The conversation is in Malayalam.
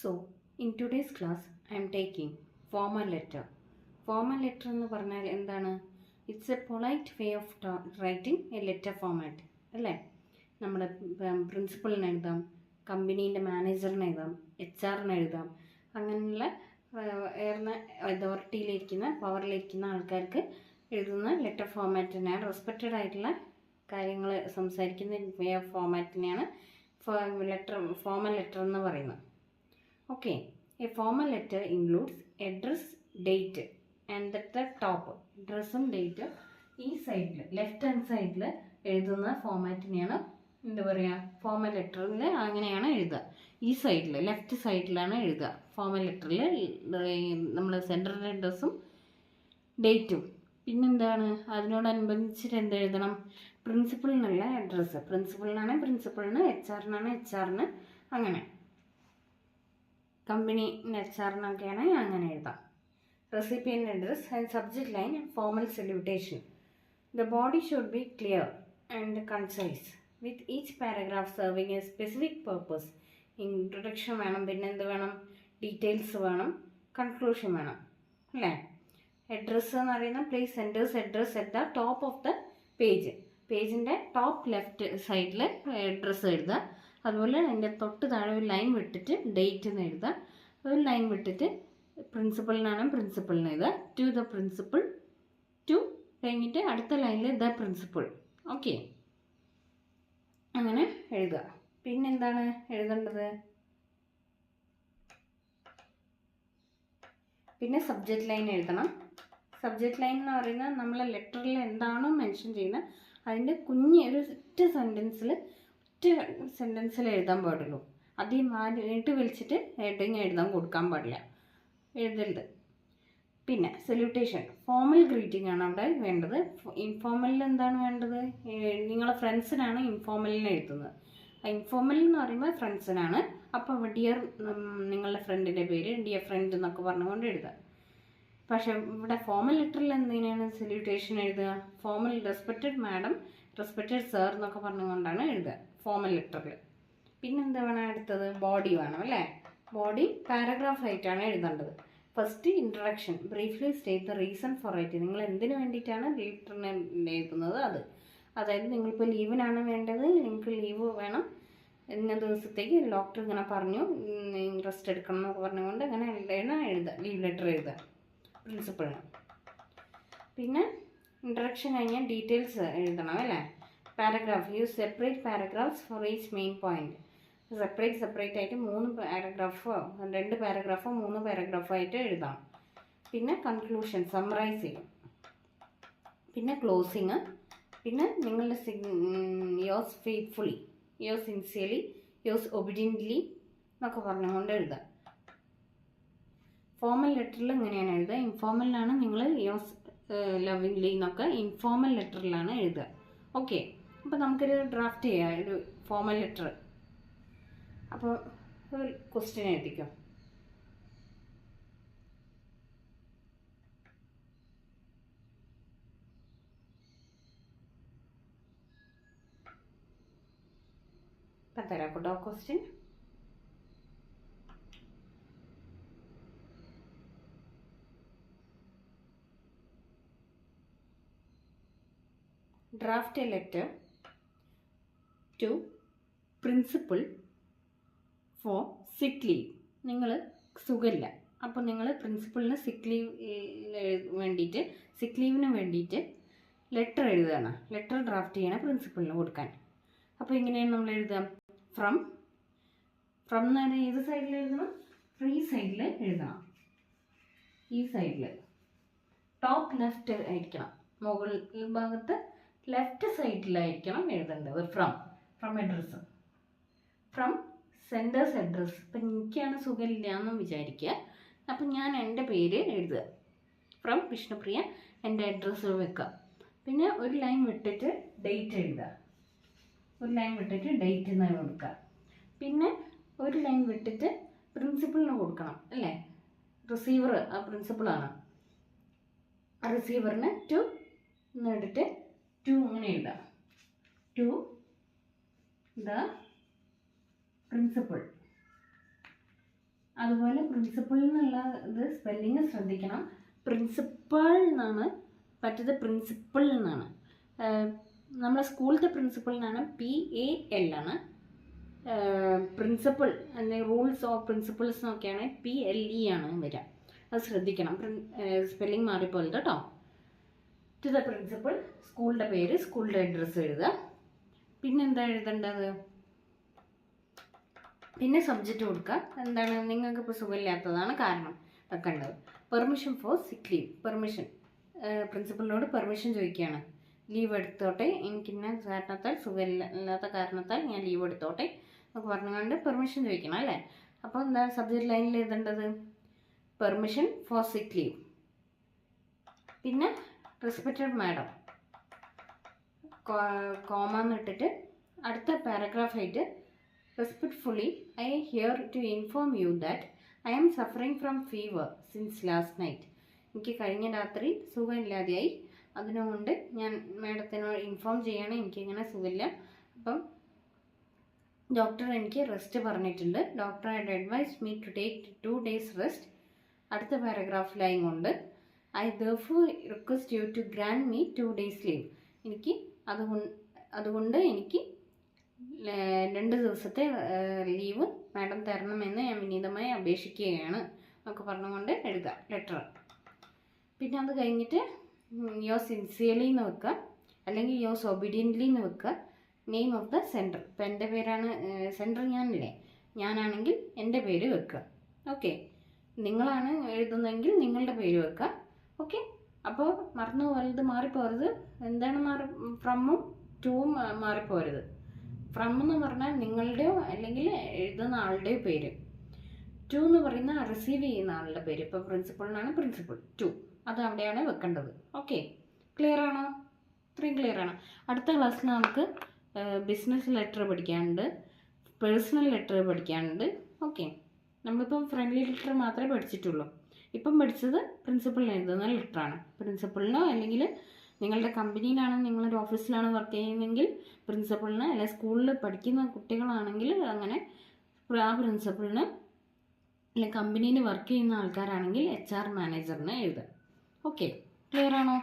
So, in today's class, I am taking formal letter. Formal letter എന്ന് പറഞ്ഞാൽ എന്താണ്? It's A polite way of writing A letter format അല്ലേ? നമ്മുടെ പ്രിൻസിപ്പളിന് എഴുതാം, കമ്പനീൻ്റെ മാനേജറിന് എഴുതാം, HR എഴുതാം. അങ്ങനെയുള്ള ഉയർന്ന അതോറിറ്റിയിലിരിക്കുന്ന പവറിലിരിക്കുന്ന ആൾക്കാർക്ക് എഴുതുന്ന ലെറ്റർ ഫോമാറ്റിനെയാണ് റെസ്പെക്റ്റഡ് ആയിട്ടുള്ള കാര്യങ്ങൾ സംസാരിക്കുന്ന വേ ഓഫ് ഫോമാറ്റിനെയാണ് ഫോമൽ ലെറ്റർ എന്ന് പറയുന്നത്. Okay, a formal letter includes address, date and at the top addressum date ഈ സൈഡിൽ ലെഫ്റ്റ് ഹാൻഡ് സൈഡിൽ എഴുതുന്ന ഫോമാറ്റിനെയാണ് എന്താ പറയുക ഫോമൽ ലെറ്ററിൽ അങ്ങനെയാണ് എഴുതുക. ഈ സൈഡിൽ ലെഫ്റ്റ് സൈഡിലാണ് എഴുതുക. ഫോമൽ ലെറ്ററിൽ നമ്മൾ സെൻട്രൽ അഡ്രസ്സും ഡേറ്റും പിന്നെന്താണ് അതിനോടനുബന്ധിച്ചിട്ട് എന്തെഴുതണം? പ്രിൻസിപ്പളിനുള്ള അഡ്രസ്സ്, പ്രിൻസിപ്പളിനാണ് പ്രിൻസിപ്പളിന്, HR-നാണ് HR-ന്, അങ്ങനെ കമ്പനി HR-നൊക്കെയാണ് അങ്ങനെ എഴുതാം. Recipient address and subject line formal salutation. The body should be clear and concise with each paragraph serving A specific purpose. Introduction വേണം, പിന്നെന്ത് വേണം? ഡീറ്റെയിൽസ് വേണം, കൺക്ലൂഷൻ വേണം അല്ലേ? അഡ്രസ്സ് എന്ന് പറയുന്നത് place sender's address at the top of the page. പേജിൻ്റെ ടോപ്പ് ലെഫ്റ്റ് സൈഡിൽ അഡ്രസ്സ് എഴുതുക. അതുപോലെ അതിൻ്റെ തൊട്ട് താഴെ ഒരു ലൈൻ വിട്ടിട്ട് ഡേറ്റ് എന്ന് എഴുതുക. ഒരു ലൈൻ വിട്ടിട്ട് പ്രിൻസിപ്പളിനാണ് പ്രിൻസിപ്പളിന് എഴുതുക. ടു ദ പ്രിൻസിപ്പൾ, ടു കഴിഞ്ഞിട്ട് അടുത്ത ലൈനിൽ ദ പ്രിൻസിപ്പൾ. ഓക്കെ, അങ്ങനെ എഴുതുക. പിന്നെന്താണ് എഴുതേണ്ടത്? പിന്നെ സബ്ജക്റ്റ് ലൈൻ എഴുതണം. സബ്ജക്റ്റ് ലൈൻ എന്ന് പറയുന്നത് നമ്മളെ ലെറ്ററിൽ എന്താണോ മെൻഷൻ ചെയ്യുന്നത് അതിൻ്റെ ഒരു ഒറ്റ സെൻറ്റൻസിൽ എഴുതാൻ പാടുള്ളൂ. അധികം നീട്ടി വലിച്ചിട്ട് ഹെഡിങ് എഴുതാൻ കൊടുക്കാൻ പാടില്ല, എഴുതരുത്. പിന്നെ സല്യൂട്ടേഷൻ, ഫോമൽ ഗ്രീറ്റിംഗ് ആണ് അവിടെ വേണ്ടത്. ഇൻഫോർമലിൽ എന്താണ് വേണ്ടത്? നിങ്ങളെ ഫ്രണ്ട്സിനാണ് ഇൻഫോർമലിന് എഴുതുന്നത്. ഇൻഫോർമൽ എന്ന് പറയുമ്പോൾ ഫ്രണ്ട്സിനാണ്. അപ്പോൾ ഡിയർ, നിങ്ങളുടെ ഫ്രണ്ടിൻ്റെ പേര് ഡിയർ ഫ്രണ്ട് എന്നൊക്കെ പറഞ്ഞുകൊണ്ട് എഴുതുക. പക്ഷേ ഇവിടെ ഫോമൽ ലെറ്ററിൽ എന്തിനാണ് സല്യൂട്ടേഷൻ എഴുതുക? Formal respected madam, respected sir എന്നൊക്കെ പറഞ്ഞുകൊണ്ടാണ് എഴുതുക ഫോമൽ ലെറ്ററിൽ. പിന്നെന്താ വേണം? അടുത്തത് ബോഡി വേണം അല്ലേ? ബോഡി പാരഗ്രാഫ് ആയിട്ടാണ് എഴുതേണ്ടത്. First introduction, briefly state the reason for it. നിങ്ങൾ എന്തിനു വേണ്ടിയിട്ടാണ് ലെറ്ററിന് എഴുതുന്നത് അത്. അതായത് നിങ്ങളിപ്പോൾ ലീവിനാണ് വേണ്ടത്, നിങ്ങൾക്ക് ലീവ് വേണം, ഇന്ന ദിവസത്തേക്ക് ഡോക്ടർ ഇങ്ങനെ പറഞ്ഞു റെസ്റ്റ് എടുക്കണം എന്നൊക്കെ പറഞ്ഞുകൊണ്ട് അങ്ങനെ എഴുതുക, ലീവ് ലെറ്റർ എഴുതുക പ്രിൻസിപ്പളിന്. പിന്നെ ഇൻട്രഡക്ഷൻ കഴിഞ്ഞാൽ ഡീറ്റെയിൽസ് എഴുതണം അല്ലേ? Paragraph, use separate paragraphs for each main point. Separate ആയിട്ട് 3 പാരഗ്രാഫോ 2 പാരഗ്രാഫോ 3 പാരഗ്രാഫോ ആയിട്ട് എഴുതാം. പിന്നെ കൺക്ലൂഷൻ, സമ്മറൈസ് ചെയ്യും. പിന്നെ ക്ലോസിങ്. പിന്നെ നിങ്ങളുടെ യോസ് ഫെയ്ത്ത്ഫുള്ളി, യോസ് സിൻസിയർലി, യോസ് ഒബീഡിയൻ്റ്ലി എന്നൊക്കെ പറഞ്ഞുകൊണ്ട് എഴുതാം. ഫോമൽ ലെറ്ററിൽ ഇങ്ങനെയാണ് എഴുതുക. ഇൻഫോർമലിലാണ് നിങ്ങൾ യോസ് ലവിങ്ലി എന്നൊക്കെ ഇൻഫോർമൽ ലെറ്ററിലാണ് എഴുതുക. ഓക്കെ, അപ്പോൾ നമുക്കൊരു ഡ്രാഫ്റ്റ് ചെയ്യാം ഒരു ഫോമൽ ലെറ്റർ. അപ്പോൾ ഒരു ക്വസ്റ്റ്യൻ എഴുതിക്കോ. ഇപ്പം തരാം കേട്ടോ question. Draft a letter to principal for sick leave. നിങ്ങൾ സുഖമില്ല, അപ്പോൾ നിങ്ങൾ പ്രിൻസിപ്പളിന് സിക്ക് ലീവിന് വേണ്ടിയിട്ട് ലെറ്റർ എഴുതുകയാണ്. ലെറ്റർ ഡ്രാഫ്റ്റ് ചെയ്യണം പ്രിൻസിപ്പളിന് കൊടുക്കാൻ. അപ്പോൾ ഇങ്ങനെയാണ് നമ്മൾ എഴുതുക. ഫ്രം എന്ന് പറഞ്ഞാൽ ഏത് സൈഡിൽ എഴുതണം? ഫ്രീ സൈഡിൽ എഴുതണം. ഈ സൈഡിൽ ടോപ്പ് ലെഫ്റ്റ് ആയിരിക്കണം, മുകളിൽ ഭാഗത്ത് ലെഫ്റ്റ് സൈഡിലായിരിക്കണം എഴുതേണ്ടത്. From address, from centres address. ഇപ്പം എനിക്കാണ് സുഖമില്ല എന്ന് വിചാരിക്കുക, അപ്പം ഞാൻ എൻ്റെ പേര് എഴുതുക. ഫ്രം വിഷ്ണുപ്രിയ, എൻ്റെ അഡ്രസ്സ് വെക്കുക. പിന്നെ ഒരു ലൈൻ വിട്ടിട്ട് ഡേറ്റ് എഴുതുക. ഒരു ലൈൻ വിട്ടിട്ട് ഡേറ്റ് എന്ന് കൊടുക്കുക. പിന്നെ ഒരു ലൈൻ വിട്ടിട്ട് പ്രിൻസിപ്പളിന് കൊടുക്കണം അല്ലേ? റിസീവർ ആ പ്രിൻസിപ്പളാണ്. ആ റിസീവറിന് ടു എന്നിട്ടിട്ട് ടു അങ്ങനെ എഴുതാം. To the principal. അതുപോലെ പ്രിൻസിപ്പൾ എന്നുള്ള ഇത് സ്പെല്ലിങ് ശ്രദ്ധിക്കണം. പ്രിൻസിപ്പൾ എന്നാണ്, മറ്റേത് പ്രിൻസിപ്പൾ എന്നാണ്. നമ്മളെ സ്കൂളിലത്തെ പ്രിൻസിപ്പൾ എന്നാണ് PAL ആണ്. പ്രിൻസിപ്പൾ അല്ലെങ്കിൽ റൂൾസ് ഓഫ് പ്രിൻസിപ്പിൾസ് എന്നൊക്കെയാണ് PLE ആണ് വരിക. അത് ശ്രദ്ധിക്കണം, സ്പെല്ലിങ് മാറിപ്പോയത് കേട്ടോ. ടു ദ പ്രിൻസിപ്പൾ, സ്കൂളിൻ്റെ പേര്, സ്കൂളിൻ്റെ അഡ്രസ്സ് എഴുതുക. പിന്നെന്താ എഴുതേണ്ടത്? പിന്നെ സബ്ജക്റ്റ് കൊടുക്കുക. എന്താണ്? നിങ്ങൾക്ക് ഇപ്പോൾ സുഖമില്ലാത്തതാണ് കാരണം വെക്കേണ്ടത്. Permission for sick leave. Permission, പ്രിൻസിപ്പളിനോട് പെർമിഷൻ ചോദിക്കുകയാണ്. ലീവ് എടുത്തോട്ടെ, എനിക്കിന്ന കാരണത്താൽ, സുഖമില്ലാത്ത കാരണത്താൽ ഞാൻ ലീവ് എടുത്തോട്ടെ എന്നൊക്കെ പറഞ്ഞുകൊണ്ട് പെർമിഷൻ ചോദിക്കണം അല്ലേ. അപ്പോൾ എന്താ സബ്ജക്റ്റ് ലൈനിൽ എഴുതേണ്ടത്? Permission for sick leave. പിന്നെ റെസ്പെക്റ്റഡ് മാഡം, കോമ എന്നിട്ടിട്ട് അടുത്ത പാരഗ്രാഫായിട്ട് respectfully, I here to inform you that I am suffering from fever since last night. എനിക്ക് കഴിഞ്ഞ രാത്രി സുഖമില്ലാതെയായി, അതിനുകൊണ്ട് ഞാൻ മാഡത്തിനോട് ഇൻഫോം ചെയ്യണം എനിക്കിങ്ങനെ സുഖമില്ല. അപ്പം ഡോക്ടർ എനിക്ക് റെസ്റ്റ് പറഞ്ഞിട്ടുണ്ട്. Doctor had advised me to take 2 days rest. അടുത്ത പാരഗ്രാഫിലായും കൊണ്ട് I therefore request you to grant me 2 days leave. എനിക്ക് അതുകൊണ്ട് എനിക്ക് 2 ദിവസത്തെ ലീവ് മാഡം തരണമെന്ന് ഞാൻ വിനീതമായി അപേക്ഷിക്കുകയാണ് എന്നൊക്കെ പറഞ്ഞുകൊണ്ട് എഴുതുക ലെറ്റർ. പിന്നെ അത് കഴിഞ്ഞിട്ട് യോ സിൻസിയർലി എന്ന് വെക്കുക, അല്ലെങ്കിൽ യോ ഒബീഡിയൻ്റ്ലി എന്ന് വെക്കുക. നെയിം ഓഫ് ദ സെൻറ്റർ, ഇപ്പം എൻ്റെ പേരാണ് സെൻറ്റർ, ഞാനാണെങ്കിൽ എൻ്റെ പേര് വെക്കുക. ഓക്കെ, നിങ്ങളാണ് എഴുതുന്നതെങ്കിൽ നിങ്ങളുടെ പേര് വെക്കുക. ഓക്കെ, അപ്പോൾ മറന്നു പോകരുത്, മാറിപ്പോകരുത്. എന്താണ് ഫ്രമ്മും ടൂവും മാറിപ്പോകരുത്. ഫ്രം എന്ന് പറഞ്ഞാൽ നിങ്ങളുടെയോ അല്ലെങ്കിൽ എഴുതുന്ന ആളുടെയോ പേര്. ടു എന്ന് പറയുന്ന റിസീവ് ചെയ്യുന്ന ആളുടെ പേര്. ഇപ്പോൾ പ്രിൻസിപ്പളിനാണ് പ്രിൻസിപ്പൾ, ടു, അത് അവിടെയാണ് വെക്കേണ്ടത്. ഓക്കെ, ക്ലിയർ ആണോ? ഇത്രയും ക്ലിയർ ആണ്. അടുത്ത ക്ലാസ്സിൽ നമുക്ക് ബിസിനസ് ലെറ്റർ പഠിക്കാനുണ്ട്, പേഴ്സണൽ ലെറ്റർ പഠിക്കാനുണ്ട്. ഓക്കെ, നമ്മളിപ്പം ഫ്രണ്ട്ലി ലെറ്റർ മാത്രമേ പഠിച്ചിട്ടുള്ളൂ. ഇപ്പം പഠിച്ചത് പ്രിൻസിപ്പളിന് എഴുതുന്ന ലെറ്ററാണ്. പ്രിൻസിപ്പളിനോ അല്ലെങ്കിൽ നിങ്ങളുടെ കമ്പനിയിലാണ്, നിങ്ങളൊരു ഓഫീസിലാണ് വർക്ക് ചെയ്യുന്നതെങ്കിൽ പ്രിൻസിപ്പളിന്, അല്ലെങ്കിൽ സ്കൂളിൽ പഠിക്കുന്ന കുട്ടികളാണെങ്കിൽ അങ്ങനെ ആ പ്രിൻസിപ്പളിന്, അല്ലെങ്കിൽ കമ്പനിയിൽ വർക്ക് ചെയ്യുന്ന ആൾക്കാരാണെങ്കിൽ HR മാനേജറിന് എഴുതുക. ഓക്കെ, ക്ലിയർ ആണോ?